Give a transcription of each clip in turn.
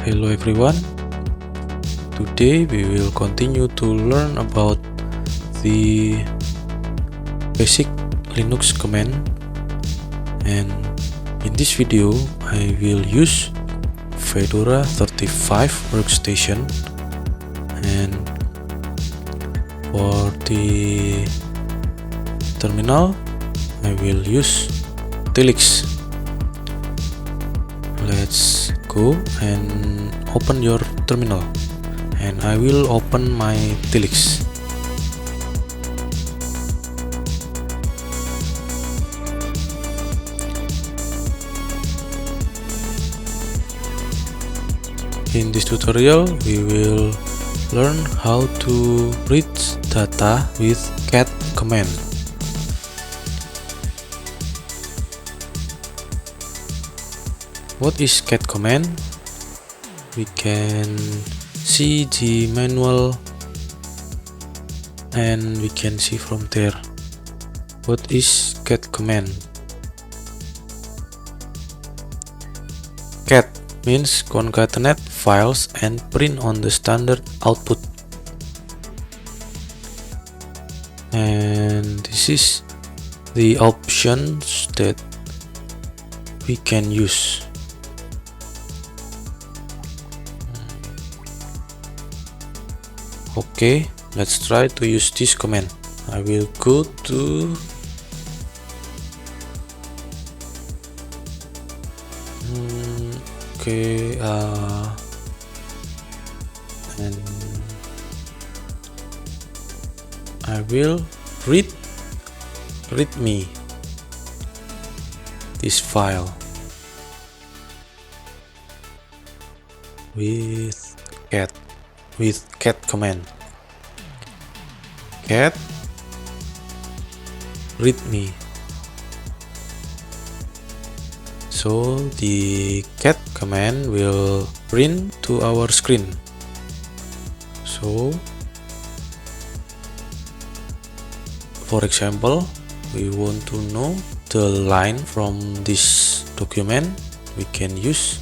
Hello everyone, today we will continue to learn about the basic Linux command, and in this video I will use Fedora 35 workstation, and for the terminal I will use Tilix. Let's go and open your terminal, and I will open my Tilix. In this tutorial we will learn how to read data with cat command. What is cat command? We can see the manual and we can see from there what is cat command. Cat means concatenate files and print on the standard output, and this is the options that we can use. Okay, let's try to use this command. I will go to and I will read me this file with cat command. Cat read me. So the cat command will print to our screen. So for example, we want to know the line from this document, we can use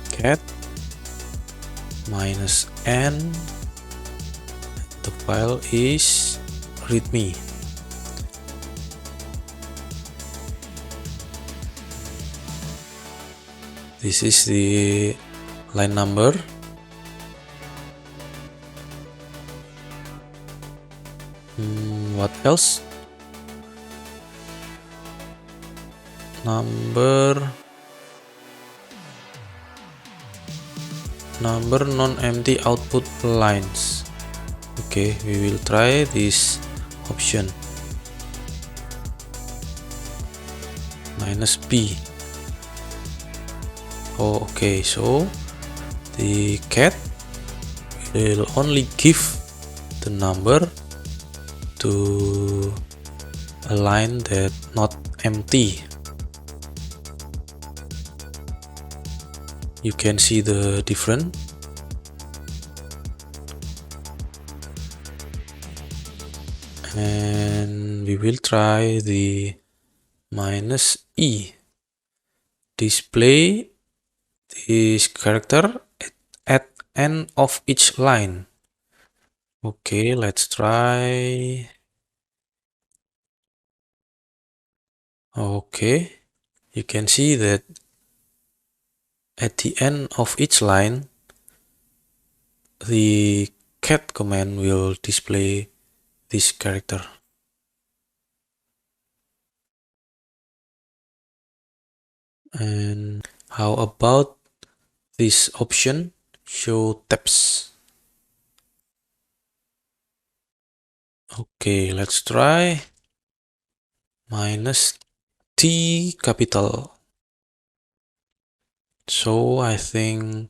cat -n. The file is readme. This is the line number. What else? Number non-empty output lines. Okay, we will try this option -b. Oh, okay, so the cat will only give the number to a line that not empty. You can see the difference. And we will try the -e. Display this character at end of each line. Okay, let's try. Okay, you can see that at the end of each line the cat command will display this character. And how about this option, show tabs? Okay, let's try -t capital. So I think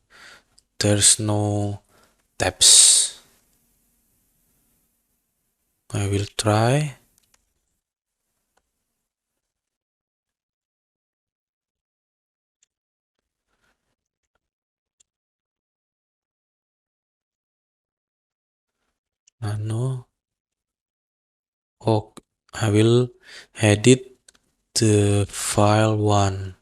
there's no tabs. I will try. No. Oh, I will edit the file 1.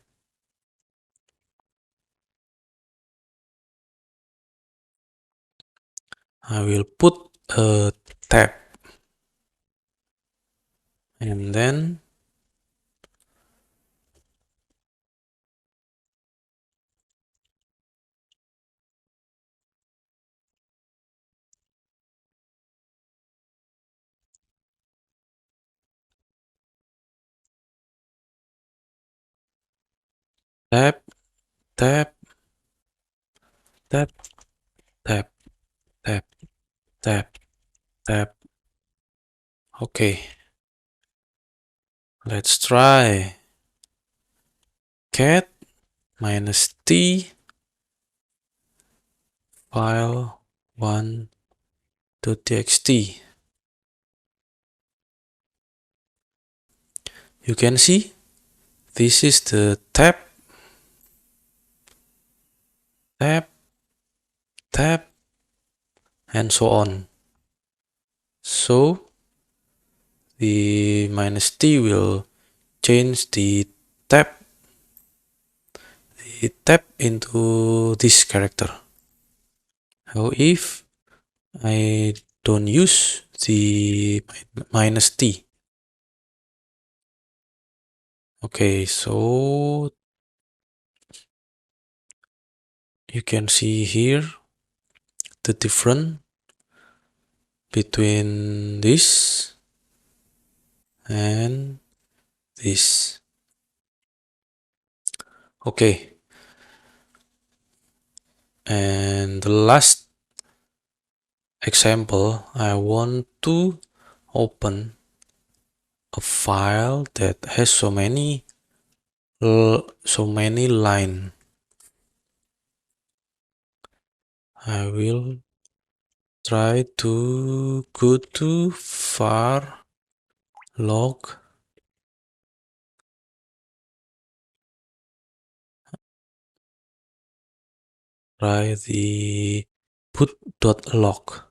I will put a tab, and then tab, tab, tab, tab, tab, tab, tab. Okay, let's try. Cat -t file 1.txt. You can see this is the tab, tab, tab, and so on. So the -t will change the tab into this character. How if I don't use the -t? Okay, so you can see here the difference between this and this. Okay, and the last example, I want to open a file that has so many line. I will try to go to var log try the put.log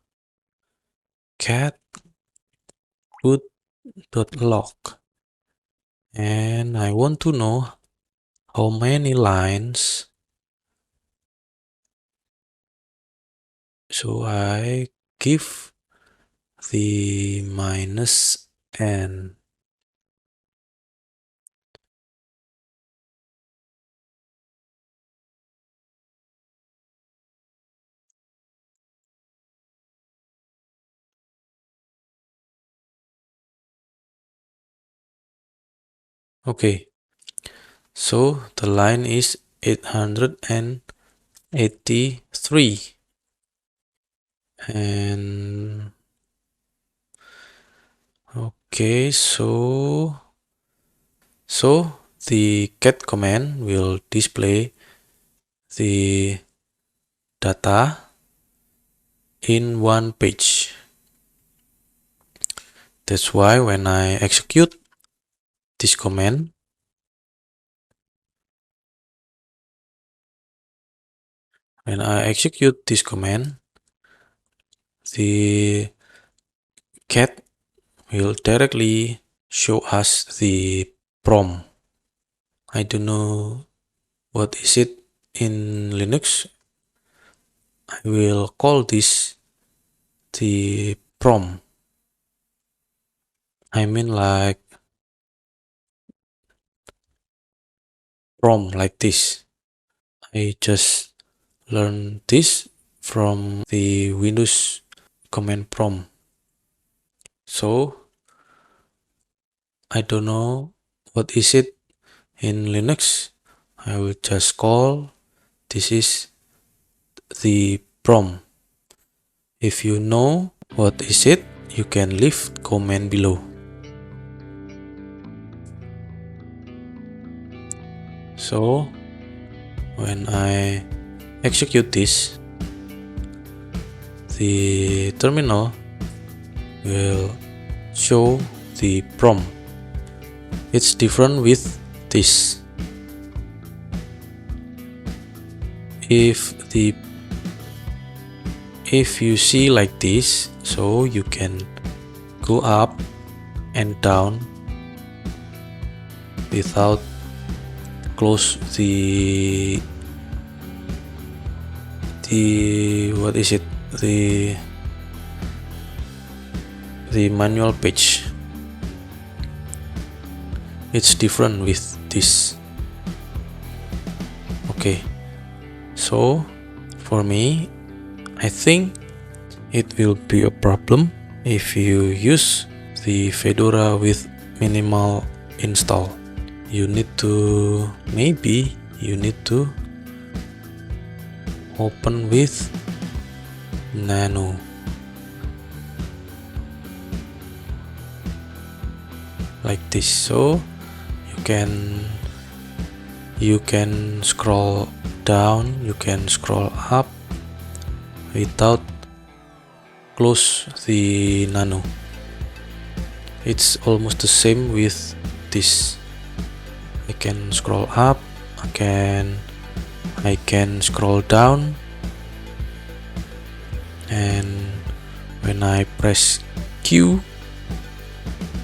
cat put.log, and I want to know how many lines. So I give the -n. Okay, so the line is 883, and okay, so the cat command will display the data in one page. That's why when I execute this command, the cat will directly show us the prompt. I don't know what is it in Linux. I will call this the prompt. I mean like prompt like this. I just learned this from the Windows command prompt. So I don't know what is it in Linux. I will just call this is the prompt. If you know what is it, you can leave comment below. So when I execute this, the terminal will show the prompt. It's different with this. If you see like this, so you can go up and down without close the what is it, the the manual page. It's different with this. Okay, so for me, I think it will be a problem if you use the Fedora with minimal install. Maybe you need to open with nano. Like this, so you can scroll down, you can scroll up without close the nano. It's almost the same with this. I can scroll up, I can scroll down, and when I press Q,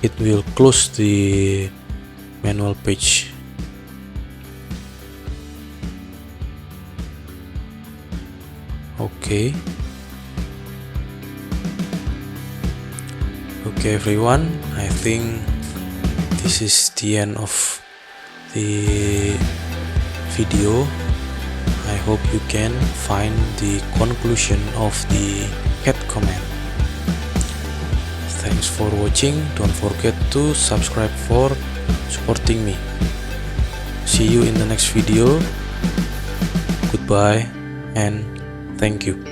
it will close the manual page. Okay everyone, I think this is the end of the video. I hope you can find the conclusion of the cat command. Thanks for watching. Don't forget to subscribe for supporting me. See you in the next video. Goodbye and thank you.